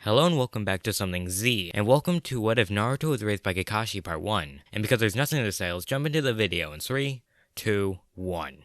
Hello and welcome back to Something Z, and welcome to What If Naruto was Raised by Kakashi Part 1. And because there's nothing to say, let's jump into the video in 3, 2, 1.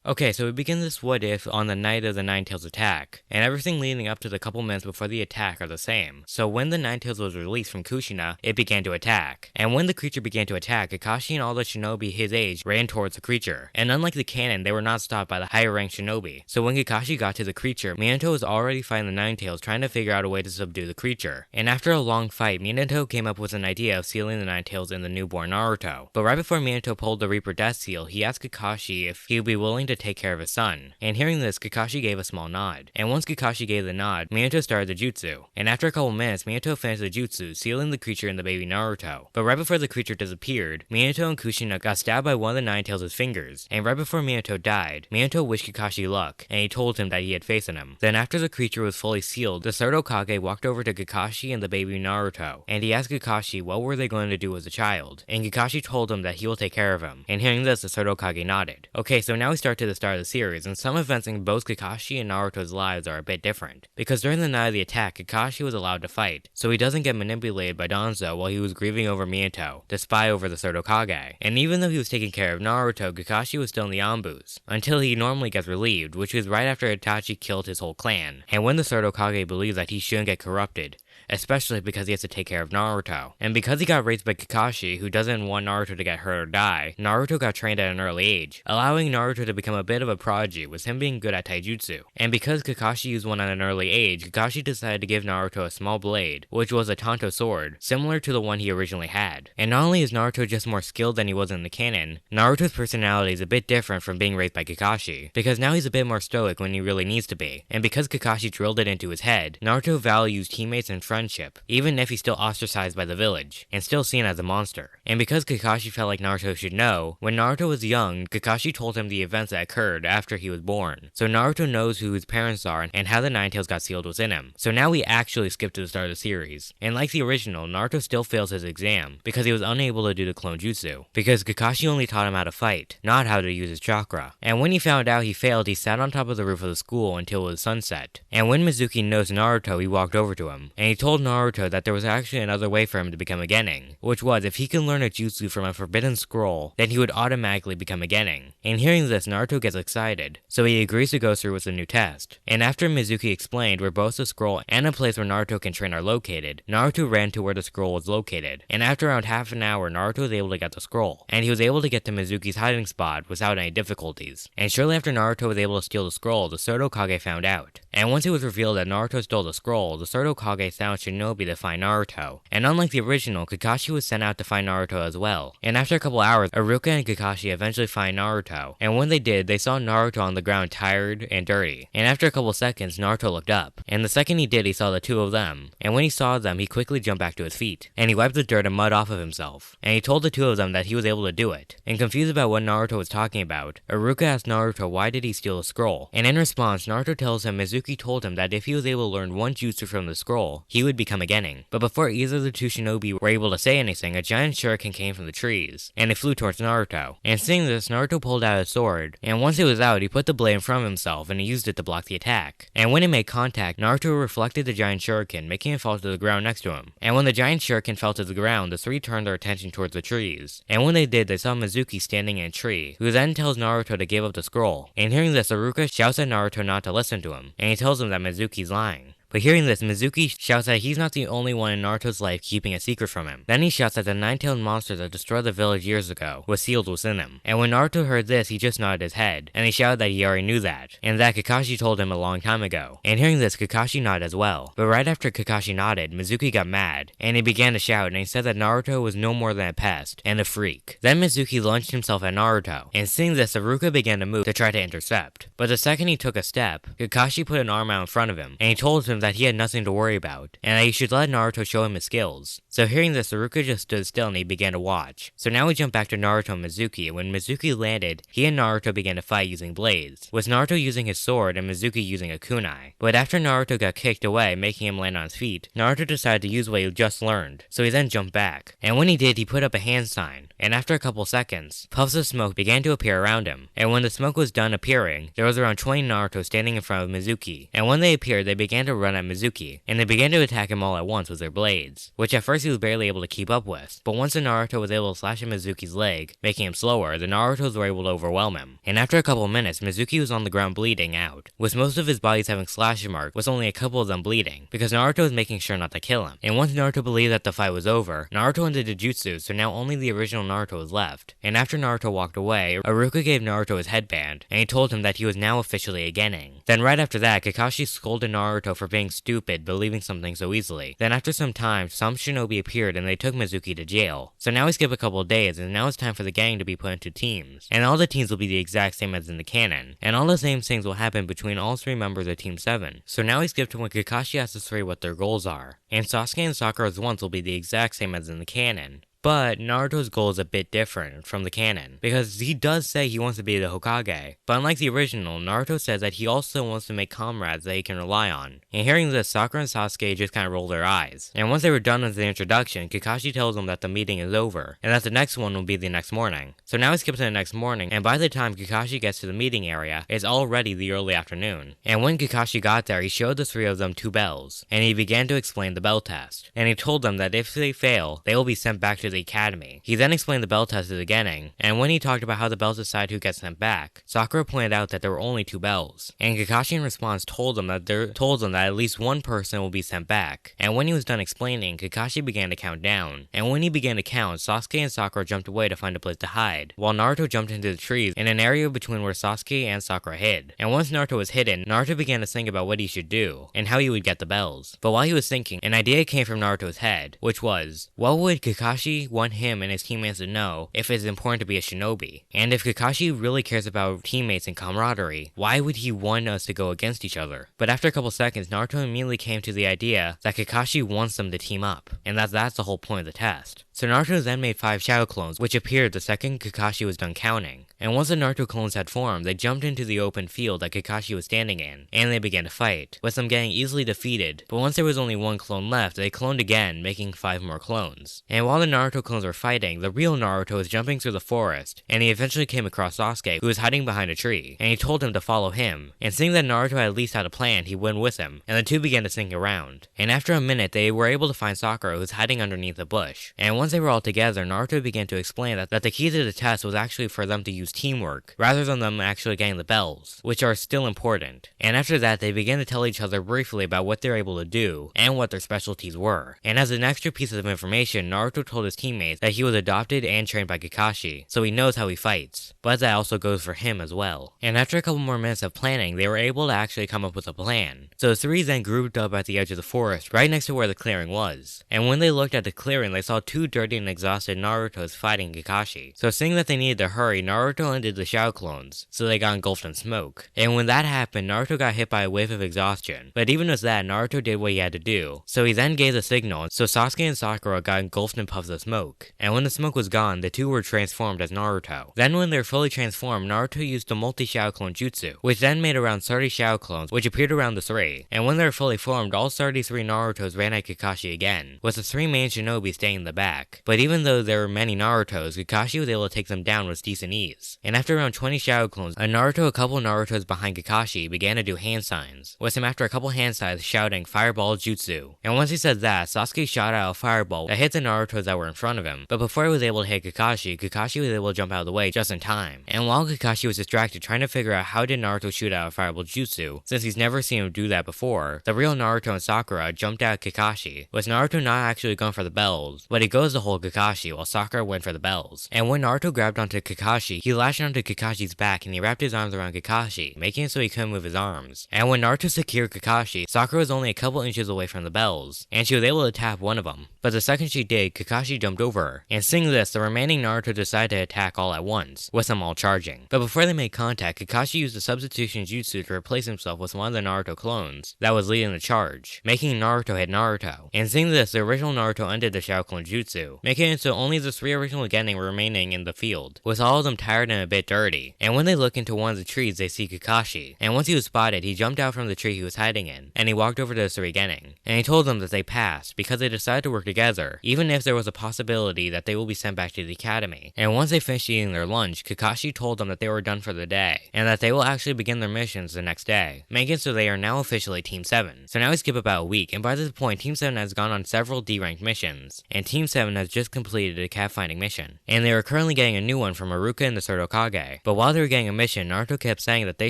Okay, so we begin this what if on the night of the Ninetales attack, and everything leading up to the couple minutes before the attack are the same. So when the Ninetales was released from Kushina, it began to attack. And when the creature began to attack, Kakashi and all the shinobi his age ran towards the creature. And unlike the canon, they were not stopped by the higher ranked shinobi. So when Kakashi got to the creature, Minato was already fighting the Ninetales trying to figure out a way to subdue the creature. And after a long fight, Minato came up with an idea of sealing the Ninetales in the newborn Naruto. But right before Minato pulled the Reaper Death Seal, he asked Kakashi if he would be willing to take care of his son. And hearing this, Kakashi gave a small nod. And once Kakashi gave the nod, Minato started the jutsu. And after a couple minutes, Minato finished the jutsu, sealing the creature in the baby Naruto. But right before the creature disappeared, Minato and Kushina got stabbed by one of the Ninetales' fingers. And right before Minato died, Minato wished Kakashi luck, and he told him that he had faith in him. Then after the creature was fully sealed, the third Hokage walked over to Kakashi and the baby Naruto. And he asked Kakashi what were they going to do as a child. And Kakashi told him that he will take care of him. And hearing this, the third Hokage nodded. Okay, so now we start to the start of the series. And some events in both Kakashi and Naruto's lives are a bit different. Because during the night of the attack, Kakashi was allowed to fight, so he doesn't get manipulated by Danzo while he was grieving over Minato, the spy over the third Hokage. And even though he was taking care of Naruto, Kakashi was still in the Anbus, until he normally gets relieved, which was right after Itachi killed his whole clan. And when the third Hokage believes that he shouldn't get corrupted, especially because he has to take care of Naruto. And because he got raised by Kakashi, who doesn't want Naruto to get hurt or die, Naruto got trained at an early age, allowing Naruto to become a bit of a prodigy, with him being good at taijutsu. And because Kakashi used one at an early age, Kakashi decided to give Naruto a small blade, which was a Tanto sword, similar to the one he originally had. And not only is Naruto just more skilled than he was in the canon, Naruto's personality is a bit different from being raised by Kakashi, because now he's a bit more stoic when he really needs to be. And because Kakashi drilled it into his head, Naruto values teammates and friendship, even if he's still ostracized by the village, and still seen as a monster. And because Kakashi felt like Naruto should know, when Naruto was young, Kakashi told him the events that occurred after he was born. So Naruto knows who his parents are and how the Ninetales got sealed within him. So now we actually skip to the start of the series. And like the original, Naruto still fails his exam, because he was unable to do the clone jutsu. Because Kakashi only taught him how to fight, not how to use his chakra. And when he found out he failed, he sat on top of the roof of the school until it was sunset. And when Mizuki noticed Naruto, he walked over to him, and he told Naruto that there was actually another way for him to become a Genin, which was if he can learn a jutsu from a forbidden scroll, then he would automatically become a Genin. And hearing this, Naruto gets excited, so he agrees to go through with the new test. And after Mizuki explained where both the scroll and a place where Naruto can train are located, Naruto ran to where the scroll was located. And after around half an hour, Naruto was able to get the scroll, and he was able to get to Mizuki's hiding spot without any difficulties. And shortly after Naruto was able to steal the scroll, the third Hokage found out. And once it was revealed that Naruto stole the scroll, the third Hokage sent shinobi to find Naruto. And unlike the original, Kakashi was sent out to find Naruto as well. And after a couple hours, Iruka and Kakashi eventually find Naruto. And when they did, they saw Naruto on the ground tired and dirty. And after a couple seconds, Naruto looked up. And the second he did, he saw the two of them. And when he saw them, he quickly jumped back to his feet. And he wiped the dirt and mud off of himself. And he told the two of them that he was able to do it. And confused about what Naruto was talking about, Iruka asked Naruto why did he steal the scroll. And in response, Naruto tells him Mizuki told him that if he was able to learn one jutsu from the scroll, he would become a Genin. But before either of the two shinobi were able to say anything, a giant shuriken came from the trees, and it flew towards Naruto. And seeing this, Naruto pulled out his sword, and once it was out, he put the blade in front of himself, and he used it to block the attack. And when it made contact, Naruto reflected the giant shuriken, making it fall to the ground next to him. And when the giant shuriken fell to the ground, the three turned their attention towards the trees. And when they did, they saw Mizuki standing in a tree, who then tells Naruto to give up the scroll. And hearing this, Iruka shouts at Naruto not to listen to him, and he tells him that Mizuki's lying. But hearing this, Mizuki shouts that he's not the only one in Naruto's life keeping a secret from him. Then he shouts that the nine-tailed monster that destroyed the village years ago was sealed within him. And when Naruto heard this, he just nodded his head, and he shouted that he already knew that, and that Kakashi told him a long time ago. And hearing this, Kakashi nodded as well. But right after Kakashi nodded, Mizuki got mad, and he began to shout, and he said that Naruto was no more than a pest, and a freak. Then Mizuki launched himself at Naruto, and seeing this, Iruka began to move to try to intercept. But the second he took a step, Kakashi put an arm out in front of him, and he told him that he had nothing to worry about, and that he should let Naruto show him his skills. So hearing this, Iruka just stood still and he began to watch. So now we jump back to Naruto and Mizuki, and when Mizuki landed, he and Naruto began to fight using blades, with Naruto using his sword and Mizuki using a kunai. But after Naruto got kicked away, making him land on his feet, Naruto decided to use what he just learned, so he then jumped back. And when he did, he put up a hand sign, and after a couple seconds, puffs of smoke began to appear around him. And when the smoke was done appearing, there was around 20 Naruto standing in front of Mizuki. And when they appeared, they began to run run at Mizuki, and they began to attack him all at once with their blades, which at first he was barely able to keep up with. But once the Naruto was able to slash at Mizuki's leg, making him slower, the Narutos were able to overwhelm him. And after a couple of minutes, Mizuki was on the ground bleeding out, with most of his bodies having slash marks, with only a couple of them bleeding, because Naruto was making sure not to kill him. And once Naruto believed that the fight was over, Naruto ended the jutsu, so now only the original Naruto was left. And after Naruto walked away, Iruka gave Naruto his headband, and he told him that he was now officially a Genin. Then right after that, Kakashi scolded Naruto for being stupid, believing something so easily. Then after some time, some shinobi appeared and they took Mizuki to jail. So now we skip a couple of days, and now it's time for the gang to be put into teams. And all the teams will be the exact same as in the canon. And all the same things will happen between all three members of Team 7. So now we skip to when Kakashi asks the three what their goals are. And Sasuke and Sakura's wants will be the exact same as in the canon. But Naruto's goal is a bit different from the canon, because he does say he wants to be the Hokage. But unlike the original, Naruto says that he also wants to make comrades that he can rely on. And hearing this, Sakura and Sasuke just kind of roll their eyes. And once they were done with the introduction, Kakashi tells them that the meeting is over, and that the next one will be the next morning. So now we skip to the next morning, and by the time Kakashi gets to the meeting area, it's already the early afternoon. And when Kakashi got there, he showed the three of them 2 bells, and he began to explain the bell test. And he told them that if they fail, they will be sent back to the academy. He then explained the bell test to the Genin, and when he talked about how the bells decide who gets sent back, Sakura pointed out that there were only 2 bells, and Kakashi in response told them that at least one person will be sent back. And when he was done explaining, Kakashi began to count down, and when he began to count, Sasuke and Sakura jumped away to find a place to hide, while Naruto jumped into the trees in an area between where Sasuke and Sakura hid. And once Naruto was hidden, Naruto began to think about what he should do, and how he would get the bells. But while he was thinking, an idea came from Naruto's head, which was, what would Kakashi want him and his teammates to know if it's important to be a shinobi? And if Kakashi really cares about teammates and camaraderie, why would he want us to go against each other? But after a couple seconds, Naruto immediately came to the idea that Kakashi wants them to team up, and that's the whole point of the test. So Naruto then made 5 shadow clones, which appeared the second Kakashi was done counting. And once the Naruto clones had formed, they jumped into the open field that Kakashi was standing in, and they began to fight, with them getting easily defeated. But once there was only 1 clone left, they cloned again, making 5 more clones. And while the Naruto clones were fighting, the real Naruto was jumping through the forest, and he eventually came across Sasuke, who was hiding behind a tree, and he told him to follow him. And seeing that Naruto at least had a plan, he went with him, and the two began to sing around. And after a minute, they were able to find Sakura, who was hiding underneath a bush. And once they were all together, Naruto began to explain that the key to the test was actually for them to use teamwork, rather than them actually getting the bells, which are still important. And after that, they began to tell each other briefly about what they're able to do, and what their specialties were. And as an extra piece of information, Naruto told his teammates that he was adopted and trained by Kakashi, so he knows how he fights. But that also goes for him as well. And after a couple more minutes of planning, they were able to actually come up with a plan. So the three then grouped up at the edge of the forest, right next to where the clearing was. And when they looked at the clearing, they saw 2 dirty and exhausted Narutos fighting Kakashi. So seeing that they needed to hurry, Naruto undid the shadow clones, so they got engulfed in smoke. And when that happened, Naruto got hit by a wave of exhaustion. But even with that, Naruto did what he had to do. So he then gave the signal, so Sasuke and Sakura got engulfed in puffs of smoke. And when the smoke was gone, the two were transformed as Naruto. Then when they were fully transformed, Naruto used the multi-shadow clone jutsu, which then made around 30 shadow clones, which appeared around the 3. And when they were fully formed, all 33 Narutos ran at Kakashi again, with the 3 main shinobi staying in the back. But even though there were many Narutos, Kakashi was able to take them down with decent ease. And after around 20 shadow clones, a couple Narutos behind Kakashi began to do hand signs, with him after a couple hand signs shouting fireball jutsu. And once he said that, Sasuke shot out a fireball that hit the Narutos that were in front of him. But before he was able to hit Kakashi, Kakashi was able to jump out of the way just in time. And while Kakashi was distracted trying to figure out how did Naruto shoot out a fireball jutsu, since he's never seen him do that before, the real Naruto and Sakura jumped out at Kakashi, with Naruto not actually going for the bells, but he goes to hold Kakashi while Sakura went for the bells. And when Naruto grabbed onto Kakashi, he lashed onto Kakashi's back and he wrapped his arms around Kakashi, making it so he couldn't move his arms. And when Naruto secured Kakashi, Sakura was only a couple inches away from the bells, and she was able to tap one of them. But the second she did, Kakashi jumped over her. And seeing this, the remaining Naruto decided to attack all at once, with them all charging. But before they made contact, Kakashi used the substitution jutsu to replace himself with one of the Naruto clones that was leading the charge, making Naruto hit Naruto. And seeing this, the original Naruto ended the shadow clone jutsu, making it so only the 3 original Genin were remaining in the field, with all of them tired tired and a bit dirty. And when they look into one of the trees, they see Kakashi. And once he was spotted, he jumped out from the tree he was hiding in, and he walked over to the three Genin. And he told them that they passed because they decided to work together, even if there was a possibility that they will be sent back to the academy. And once they finished eating their lunch, Kakashi told them that they were done for the day, and that they will actually begin their missions the next day, making it so they are now officially Team 7. So now we skip about a week, and by this point, Team 7 has gone on several D-ranked missions, and Team 7 has just completed a cat finding mission. And they are currently getting a new one from Maruka and the Third Hokage. But while they were getting a mission, Naruto kept saying that they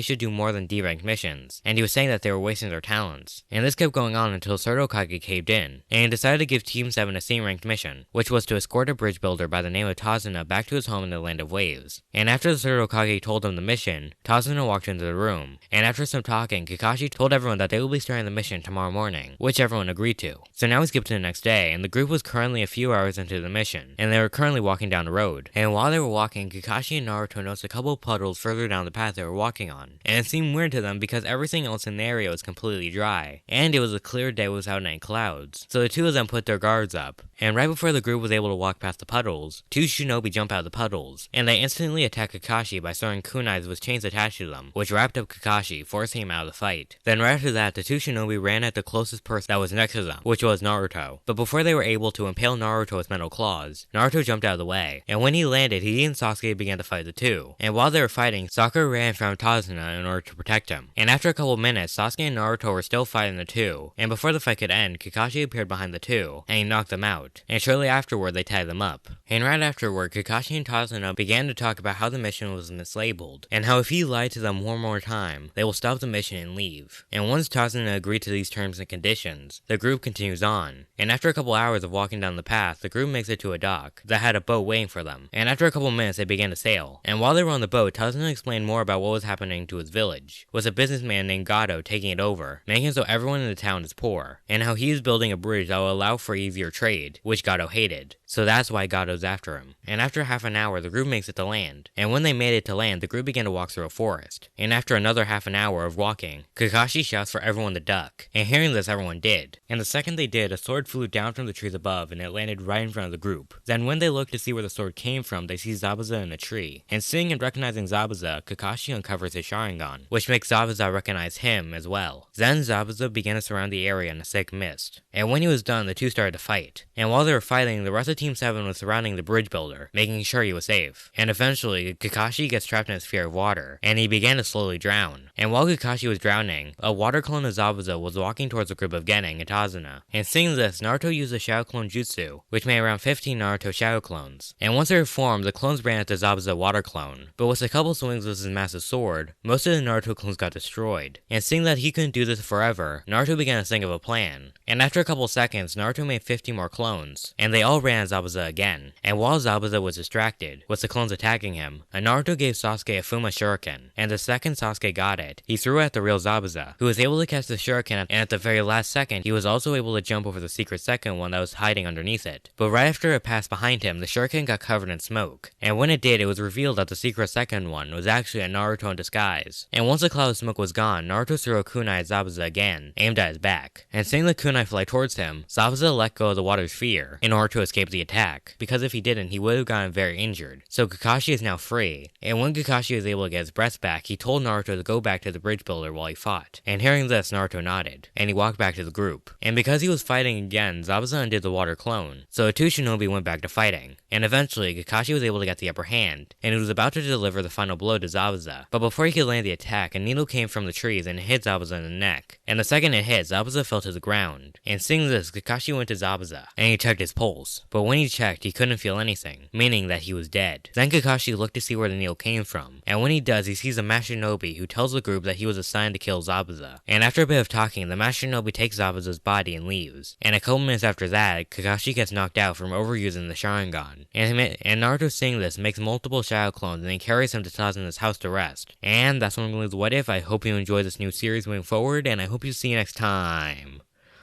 should do more than D-ranked missions, and he was saying that they were wasting their talents. And this kept going on until Third Hokage caved in, and he decided to give Team 7 a C-ranked mission, which was to escort a bridge builder by the name of Tazuna back to his home in the Land of Waves. And after the Third Hokage told them the mission, Tazuna walked into the room, and after some talking, Kakashi told everyone that they will be starting the mission tomorrow morning, which everyone agreed to. So now we skip to the next day, and the group was currently a few hours into the mission, and they were currently walking down the road. And while they were walking, Kakashi and Naruto noticed a couple of puddles further down the path they were walking on, and it seemed weird to them because everything else in the area was completely dry, and it was a clear day without any clouds. So the two of them put their guards up, and right before the group was able to walk past the puddles, two shinobi jump out of the puddles, and they instantly attack Kakashi by throwing kunais with chains attached to them, which wrapped up Kakashi, forcing him out of the fight. Then right after that, the two shinobi ran at the closest person that was next to them, which was Naruto. But before they were able to impale Naruto with metal claws, Naruto jumped out of the way, and when he landed, he and Sasuke began to fight the two. And while they were fighting, Sakura ran from Tazuna in order to protect him. And after a couple of minutes, Sasuke and Naruto were still fighting the two, and before the fight could end, Kakashi appeared behind the two, and he knocked them out. And shortly afterward, they tied them up. And right afterward, Kakashi and Tazuna began to talk about how the mission was mislabeled, and how if he lied to them one more time, they will stop the mission and leave. And once Tazuna agreed to these terms and conditions, the group continues on. And after a couple hours of walking down the path, the group makes it to a dock that had a boat waiting for them. And after a couple minutes, they began to sail. And while they were on the boat, Tazuna explained more about what was happening to his village, with a businessman named Gato taking it over, making it so everyone in the town is poor, and how he is building a bridge that will allow for easier trade, which Gato hated. So that's why Gato's after him. And after half an hour, the group makes it to land. And when they made it to land, the group began to walk through a forest. And after another half an hour of walking, Kakashi shouts for everyone to duck. And hearing this, everyone did. And the second they did, a sword flew down from the trees above, and it landed right in front of the group. Then when they looked to see where the sword came from, they see Zabuza in a tree. And seeing and recognizing Zabuza, Kakashi uncovers his Sharingan, which makes Zabuza recognize him as well. Then Zabuza began to surround the area in a thick mist. And when he was done, the two started to fight. And while they were fighting, the rest of Team 7 was surrounding the bridge builder, making sure he was safe. And eventually, Kakashi gets trapped in a sphere of water, and he began to slowly drown. And while Kakashi was drowning, a water clone of Zabuza was walking towards a group of Genin and Tazuna. And seeing this, Naruto used the Shadow Clone Jutsu, which made around 15 Naruto Shadow Clones. And once they were formed, the clones ran at the Zabuza water clone. But with a couple swings with his massive sword, most of the Naruto clones got destroyed. And seeing that he couldn't do this forever, Naruto began to think of a plan. And after a couple seconds, Naruto made 50 more clones, and they all ran at Zabuza again. And while Zabuza was distracted, with the clones attacking him, Naruto gave Sasuke a Fuma Shuriken, and the second Sasuke got it, he threw it at the real Zabuza, who was able to catch the Shuriken, and at the very last second, he was also able to jump over the secret second one that was hiding underneath it. But right after it passed behind him, the Shuriken got covered in smoke, and when it did, it was revealed that the secret second one was actually a Naruto in disguise. And once the cloud of smoke was gone, Naruto threw a kunai at Zabuza again, aimed at his back, and seeing the kunai fly towards him, Zabuza let go of the water sphere in order to escape the attack, because if he didn't, he would have gotten very injured. So Kakashi is now free, and when Kakashi was able to get his breath back, he told Naruto to go back to the bridge builder while he fought. And hearing this, Naruto nodded, and he walked back to the group. And because he was fighting again, Zabuza undid the water clone, so the two shinobi went back to fighting. And eventually, Kakashi was able to get the upper hand, and he was about to deliver the final blow to Zabuza. But before he could land the attack, a needle came from the trees and hit Zabuza in the neck. And the second it hit, Zabuza fell to the ground. And seeing this, Kakashi went to Zabuza, and he checked his pulse. But when he checked, he couldn't feel anything, meaning that he was dead. Then Kakashi looked to see where the needle came from, and when he does, he sees a Master Shinobi who tells the group that he was assigned to kill Zabuza. And after a bit of talking, the Master Shinobi takes Zabuza's body and leaves. And a couple minutes after that, Kakashi gets knocked out from overusing the Sharingan. And Naruto seeing this makes multiple Shadow Clones, and he carries him to Tazuna's house to rest. And that's when I'm going to leave the What If. I hope you enjoy this new series moving forward, and I hope you see you next time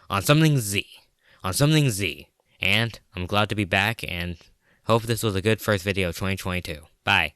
on Something Z. On Something Z. And I'm glad to be back, and hope this was a good first video of 2022. Bye.